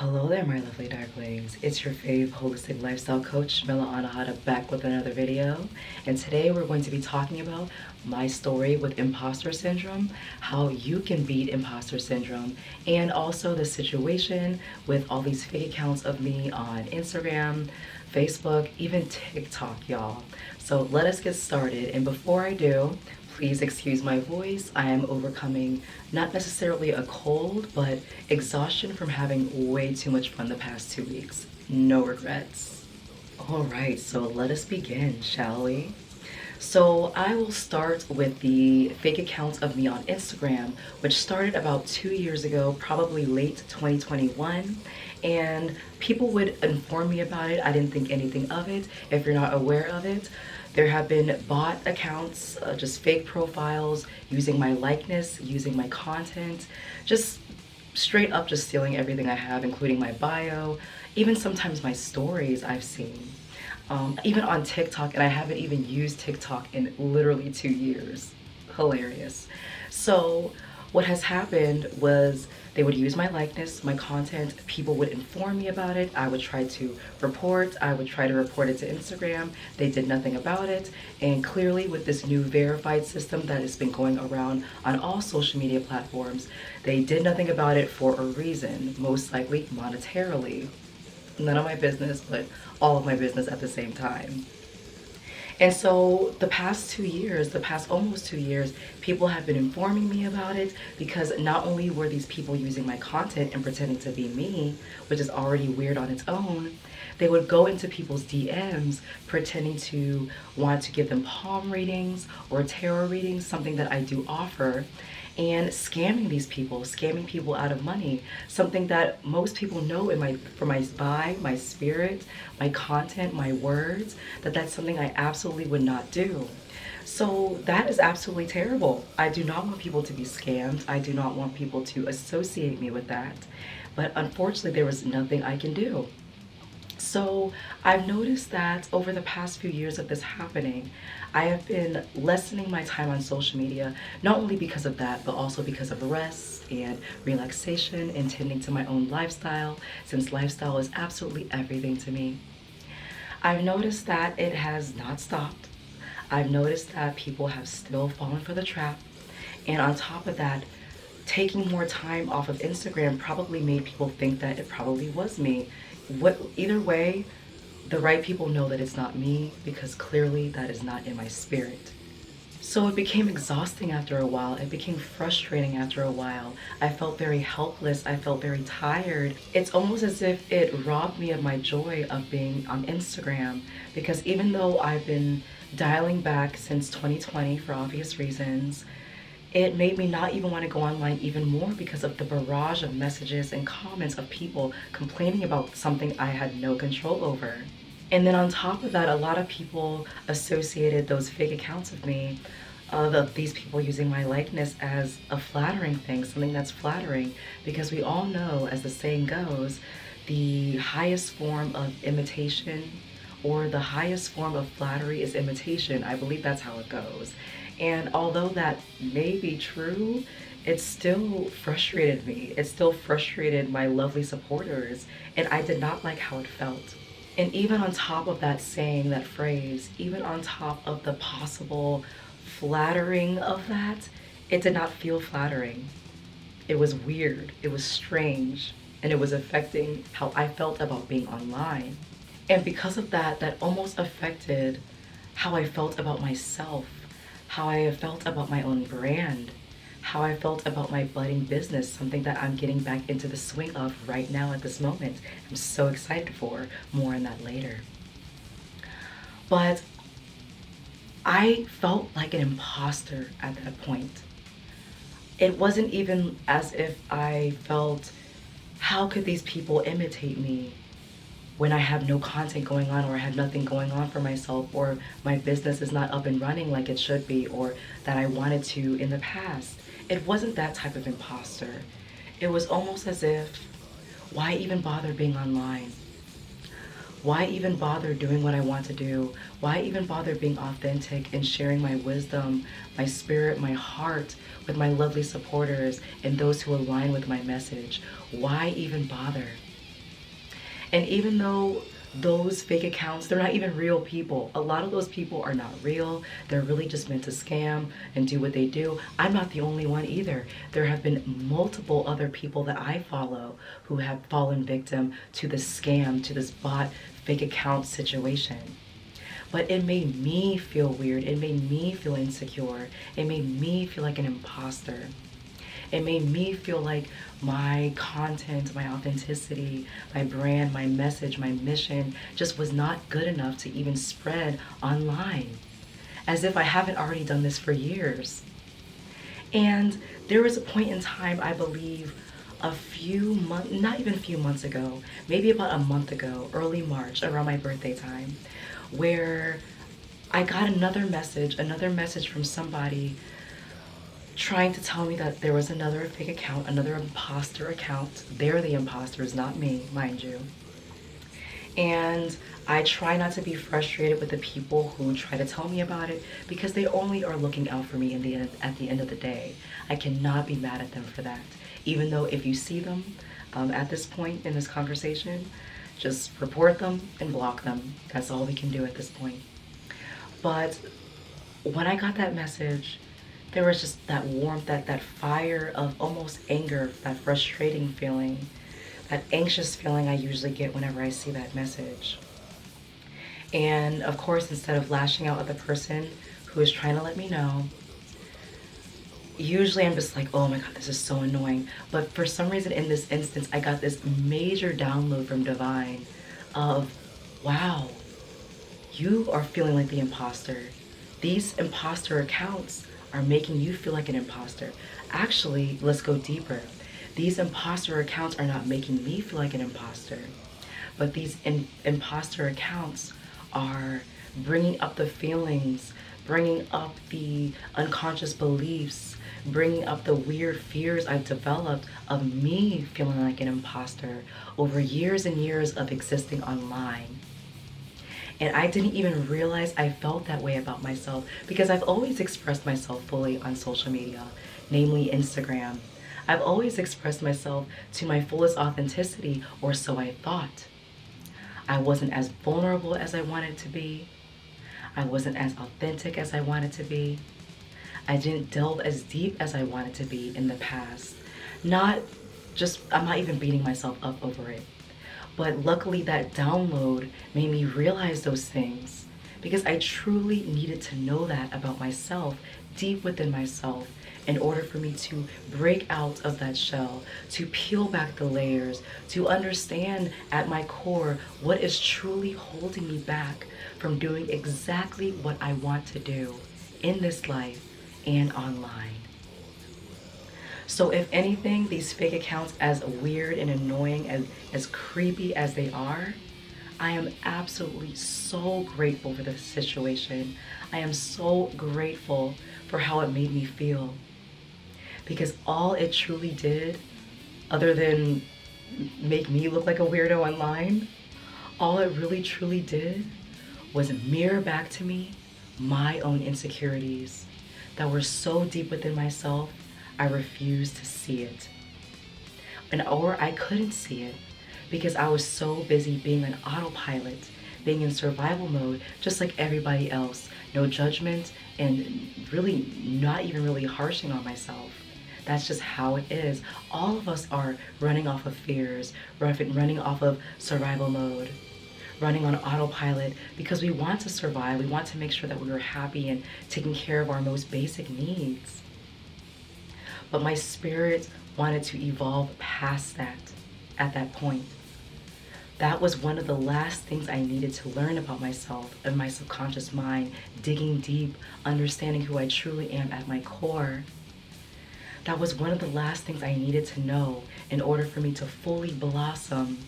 Hello there, my lovely darklings. It's your fave holistic lifestyle coach, Mela Anahata, back with another video. And today we're going to be talking about my story with imposter syndrome, how you can beat imposter syndrome, and also the situation with all these fake accounts of me on Instagram, Facebook, even TikTok, y'all. So let us get started. And before I do, please excuse my voice. I am overcoming not necessarily a cold, but exhaustion from having way too much fun the past 2 weeks. No regrets. All right, so let us begin, shall we? So I will start with the fake accounts of me on Instagram, which started about 2 years ago, probably late 2021. And people would inform me about it. I didn't think anything of it. If you're not aware of it, there have been bot accounts, just fake profiles, using my likeness, using my content, just straight up just stealing everything I have, including my bio, even sometimes my stories I've seen. Even on TikTok, and I haven't even used TikTok in literally 2 years. Hilarious. So what has happened was they would use my likeness, my content, people would inform me about it, I would try to report, I would try to report it to Instagram, they did nothing about it, and clearly with this new verified system that has been going around on all social media platforms, they did nothing about it for a reason, most likely monetarily. None of my business, but all of my business at the same time. And so the past 2 years, the past almost 2 years, people have been informing me about it because not only were these people using my content and pretending to be me, which is already weird on its own, they would go into people's DMs pretending to want to give them palm readings or tarot readings, something that I do offer, and scamming these people, scamming people out of money, something that most people know for my vibe, my spirit, my content, my words, that's something I absolutely would not do. So that is absolutely terrible. I do not want people to be scammed. I do not want people to associate me with that. But unfortunately, there was nothing I can do. So I've noticed that over the past few years of this happening, I have been lessening my time on social media, not only because of that, but also because of rest and relaxation and tending to my own lifestyle, since lifestyle is absolutely everything to me. I've noticed that it has not stopped. I've noticed that people have still fallen for the trap. And on top of that, taking more time off of Instagram probably made people think that it probably was me. Either way, the right people know that it's not me because clearly that is not in my spirit. So it became exhausting after a while. It became frustrating after a while. I felt very helpless. I felt very tired. It's almost as if it robbed me of my joy of being on Instagram because even though I've been dialing back since 2020 for obvious reasons, it made me not even want to go online even more because of the barrage of messages and comments of people complaining about something I had no control over. And then on top of that, a lot of people associated those fake accounts of me, of these people using my likeness as a flattering thing, something that's flattering, because we all know, as the saying goes, the highest form of imitation or the highest form of flattery is imitation. I believe that's how it goes. And although that may be true, it still frustrated me. It still frustrated my lovely supporters, and I did not like how it felt. And even on top of that saying, that phrase, even on top of the possible flattering of that, it did not feel flattering. It was weird, it was strange, and it was affecting how I felt about being online. And because of that, that almost affected how I felt about myself, how I felt about my own brand, how I felt about my budding business, something that I'm getting back into the swing of right now at this moment. I'm so excited for. More on that later. But I felt like an imposter at that point. It wasn't even as if I felt, how could these people imitate me when I have no content going on, or I have nothing going on for myself, or my business is not up and running like it should be, or that I wanted to in the past. It wasn't that type of imposter. It was almost as if, why even bother being online? Why even bother doing what I want to do? Why even bother being authentic and sharing my wisdom, my spirit, my heart with my lovely supporters and those who align with my message? Why even bother? And even though those fake accounts, they're not even real people. A lot of those people are not real. They're really just meant to scam and do what they do. I'm not the only one either. There have been multiple other people that I follow who have fallen victim to this scam, to this bot fake account situation. But it made me feel weird. It made me feel insecure. It made me feel like an imposter. It made me feel like my content, my authenticity, my brand, my message, my mission just was not good enough to even spread online. As if I haven't already done this for years. And there was a point in time, I believe, a few months, not even a few months ago, maybe about a month ago, early March, around my birthday time, where I got another message from somebody trying to tell me that there was another fake account, another imposter account. They're the imposters, not me, mind you. And I try not to be frustrated with the people who try to tell me about it because they only are looking out for me at the end of the day. I cannot be mad at them for that. Even though if you see them at this point in this conversation, just report them and block them. That's all we can do at this point. But when I got that message, there was just that warmth, that fire of almost anger, that frustrating feeling, that anxious feeling I usually get whenever I see that message. And of course, instead of lashing out at the person who is trying to let me know, usually I'm just like, oh my God, this is so annoying. But for some reason in this instance, I got this major download from Divine of, wow, you are feeling like the imposter. These imposter accounts are making you feel like an imposter. Actually, let's go deeper. These imposter accounts are not making me feel like an imposter, but these imposter accounts are bringing up the feelings, bringing up the unconscious beliefs, bringing up the weird fears I've developed of me feeling like an imposter over years and years of existing online. And I didn't even realize I felt that way about myself because I've always expressed myself fully on social media, namely Instagram. I've always expressed myself to my fullest authenticity, or so I thought. I wasn't as vulnerable as I wanted to be. I wasn't as authentic as I wanted to be. I didn't delve as deep as I wanted to be in the past. I'm not even beating myself up over it. But luckily that download made me realize those things because I truly needed to know that about myself, deep within myself, in order for me to break out of that shell, to peel back the layers, to understand at my core what is truly holding me back from doing exactly what I want to do in this life and online. So if anything, these fake accounts, as weird and annoying, as creepy as they are, I am absolutely so grateful for this situation. I am so grateful for how it made me feel. Because all it truly did, other than make me look like a weirdo online, all it really truly did was mirror back to me my own insecurities that were so deep within myself, I refused to see it. Or I couldn't see it because I was so busy being an autopilot, being in survival mode, just like everybody else. No judgment and really not even really harshing on myself. That's just how it is. All of us are running off of fears, running off of survival mode, running on autopilot because we want to survive. We want to make sure that we are happy and taking care of our most basic needs. But my spirit wanted to evolve past that at that point. That was one of the last things I needed to learn about myself and my subconscious mind, digging deep, understanding who I truly am at my core. That was one of the last things I needed to know in order for me to fully blossom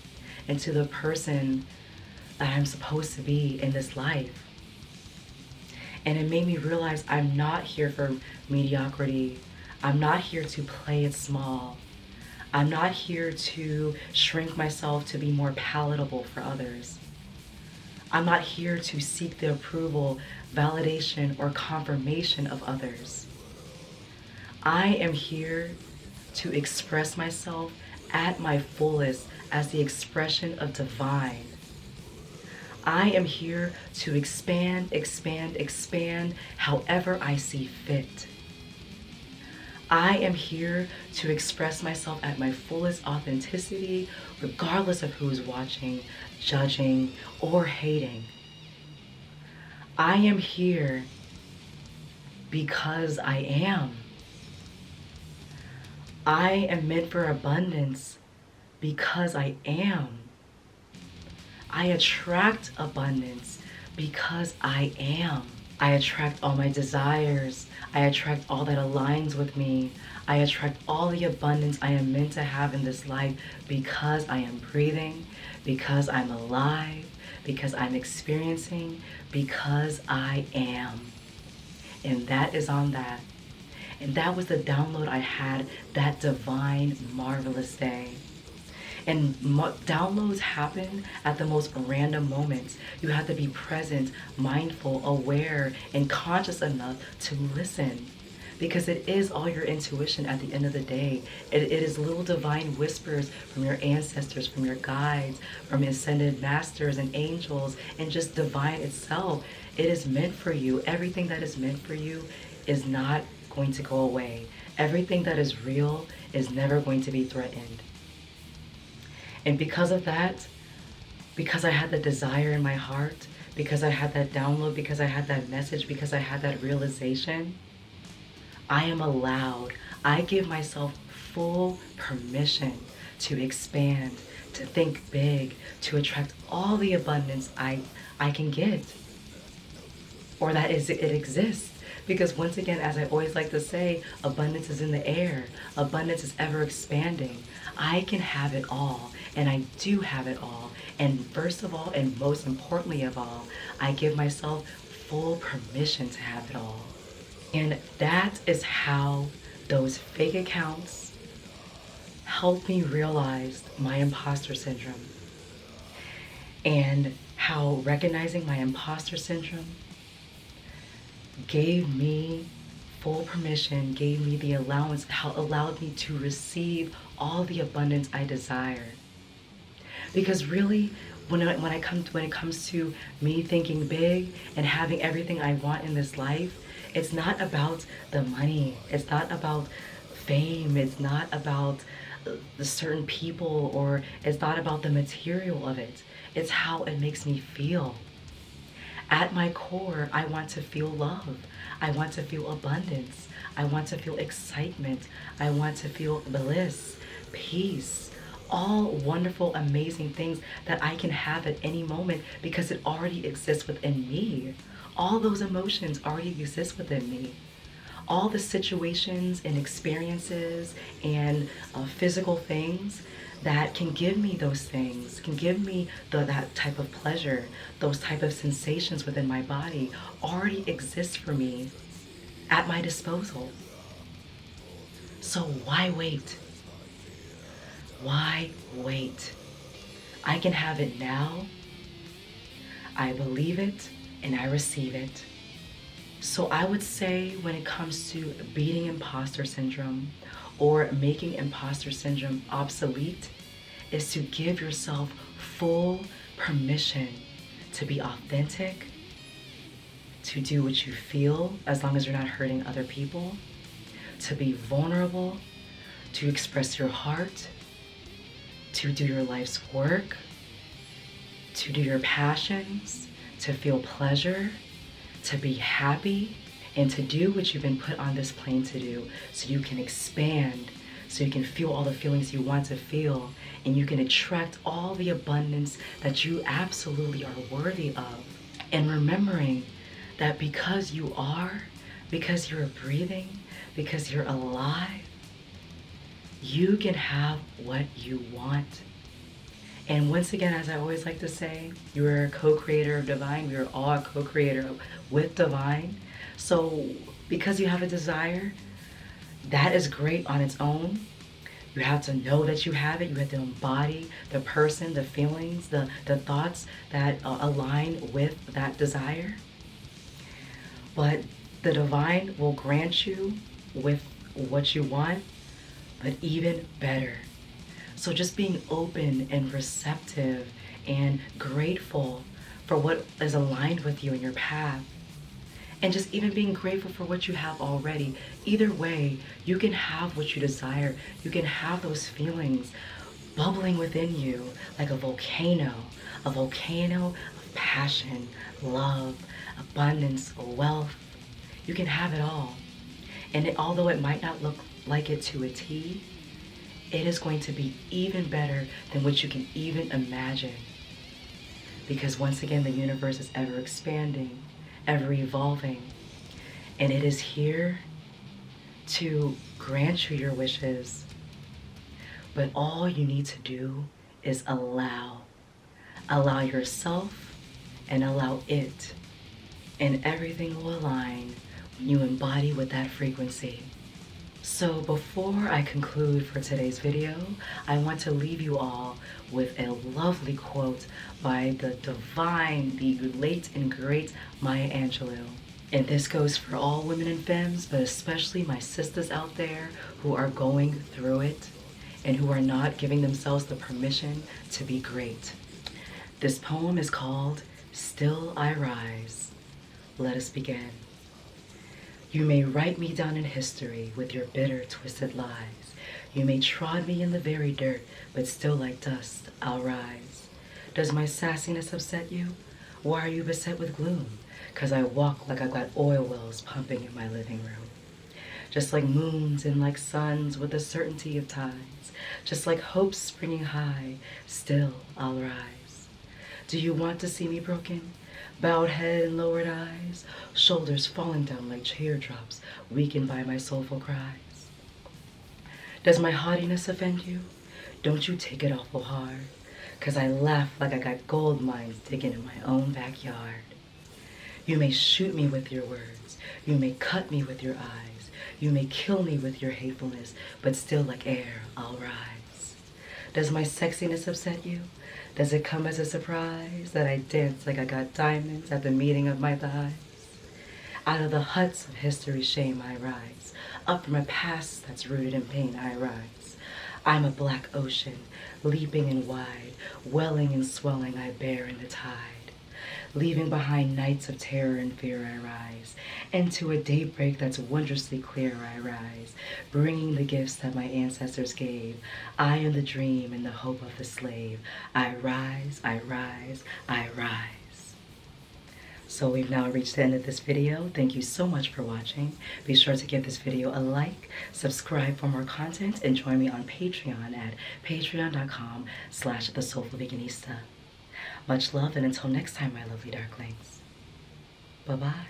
into the person that I'm supposed to be in this life. And it made me realize I'm not here for mediocrity. I'm not here to play it small. I'm not here to shrink myself to be more palatable for others. I'm not here to seek the approval, validation, or confirmation of others. I am here to express myself at my fullest, as the expression of divine. I am here to expand, expand, expand however I see fit. I am here to express myself at my fullest authenticity, regardless of who's watching, judging, or hating. I am here because I am. I am meant for abundance because I am. I attract abundance because I am. I attract all my desires. I attract all that aligns with me. I attract all the abundance I am meant to have in this life because I am breathing, because I'm alive, because I'm experiencing, because I am. And that is on that. And that was the download I had that divine, marvelous day. And downloads happen at the most random moments. You have to be present, mindful, aware, and conscious enough to listen. Because it is all your intuition at the end of the day. It is little divine whispers from your ancestors, from your guides, from ascended masters and angels, and just divine itself. It is meant for you. Everything that is meant for you is not going to go away. Everything that is real is never going to be threatened. And because of that, because I had the desire in my heart, because I had that download, because I had that message, because I had that realization, I am allowed, I give myself full permission to expand, to think big, to attract all the abundance I can get, or that it exists. Because once again, as I always like to say, abundance is in the air. Abundance is ever expanding. I can have it all, and I do have it all. And first of all, and most importantly of all, I give myself full permission to have it all. And that is how those fake accounts helped me realize my imposter syndrome. And how recognizing my imposter syndrome gave me full permission, gave me the allowance, how allowed me to receive all the abundance I desire. Because really, when it comes to me thinking big and having everything I want in this life, it's not about the money. It's not about fame. It's not about the certain people, or it's not about the material of it. It's how it makes me feel. At my core, I want to feel love. I want to feel abundance. I want to feel excitement. I want to feel bliss, peace, all wonderful, amazing things that I can have at any moment because it already exists within me. All those emotions already exist within me. All the situations and experiences and physical things that can give me those things, can give me that type of pleasure, those type of sensations within my body already exist for me at my disposal. So why wait? Why wait? I can have it now. I believe it and I receive it. So I would say when it comes to beating imposter syndrome or making imposter syndrome obsolete is to give yourself full permission to be authentic, to do what you feel as long as you're not hurting other people, to be vulnerable, to express your heart, to do your life's work, to do your passions, to feel pleasure, to be happy, and to do what you've been put on this plane to do so you can expand, so you can feel all the feelings you want to feel, and you can attract all the abundance that you absolutely are worthy of. And remembering that because you are, because you're breathing, because you're alive, you can have what you want. And once again, as I always like to say, you are a co-creator of divine. We are all a co-creator with divine. So because you have a desire, that is great on its own. You have to know that you have it. You have to embody the person, the feelings, the thoughts that align with that desire. But the divine will grant you with what you want, but even better. So just being open and receptive and grateful for what is aligned with you in your path. And just even being grateful for what you have already. Either way, you can have what you desire. You can have those feelings bubbling within you like a volcano of passion, love, abundance, wealth. You can have it all. And although it might not look like it to a T, it is going to be even better than what you can even imagine. Because once again, the universe is ever expanding, ever evolving, and it is here to grant you your wishes. But all you need to do is allow. Allow yourself and allow it, and everything will align when you embody with that frequency. So before I conclude for today's video, I want to leave you all with a lovely quote by the divine, the late and great Maya Angelou. And this goes for all women and femmes, but especially my sisters out there who are going through it and who are not giving themselves the permission to be great. This poem is called Still I Rise. Let us begin. You may write me down in history with your bitter, twisted lies. You may trod me in the very dirt, but still like dust, I'll rise. Does my sassiness upset you? Why are you beset with gloom? 'Cause I walk like I've got oil wells pumping in my living room. Just like moons and like suns with the certainty of tides. Just like hopes springing high, still I'll rise. Do you want to see me broken? Bowed head and lowered eyes, shoulders falling down like teardrops, weakened by my soulful cries. Does my haughtiness offend you? Don't you take it awful hard, 'cause I laugh like I got gold mines digging in my own backyard. You may shoot me with your words, you may cut me with your eyes, you may kill me with your hatefulness, but still like air I'll rise. Does my sexiness upset you? Does it come as a surprise that I dance like I got diamonds at the meeting of my thighs? Out of the huts of history's shame I rise. Up from a past that's rooted in pain I rise. I'm a black ocean, leaping and wide, welling and swelling I bear in the tide. Leaving behind nights of terror and fear I rise. Into a daybreak that's wondrously clear I rise. Bringing the gifts that my ancestors gave. I am the dream and the hope of the slave. I rise, I rise, I rise. So we've now reached the end of this video. Thank you so much for watching. Be sure to give this video a like, subscribe for more content, and join me on Patreon at patreon.com/thesoulfulveganista. Much love, and until next time, my lovely darklings. Bye-bye.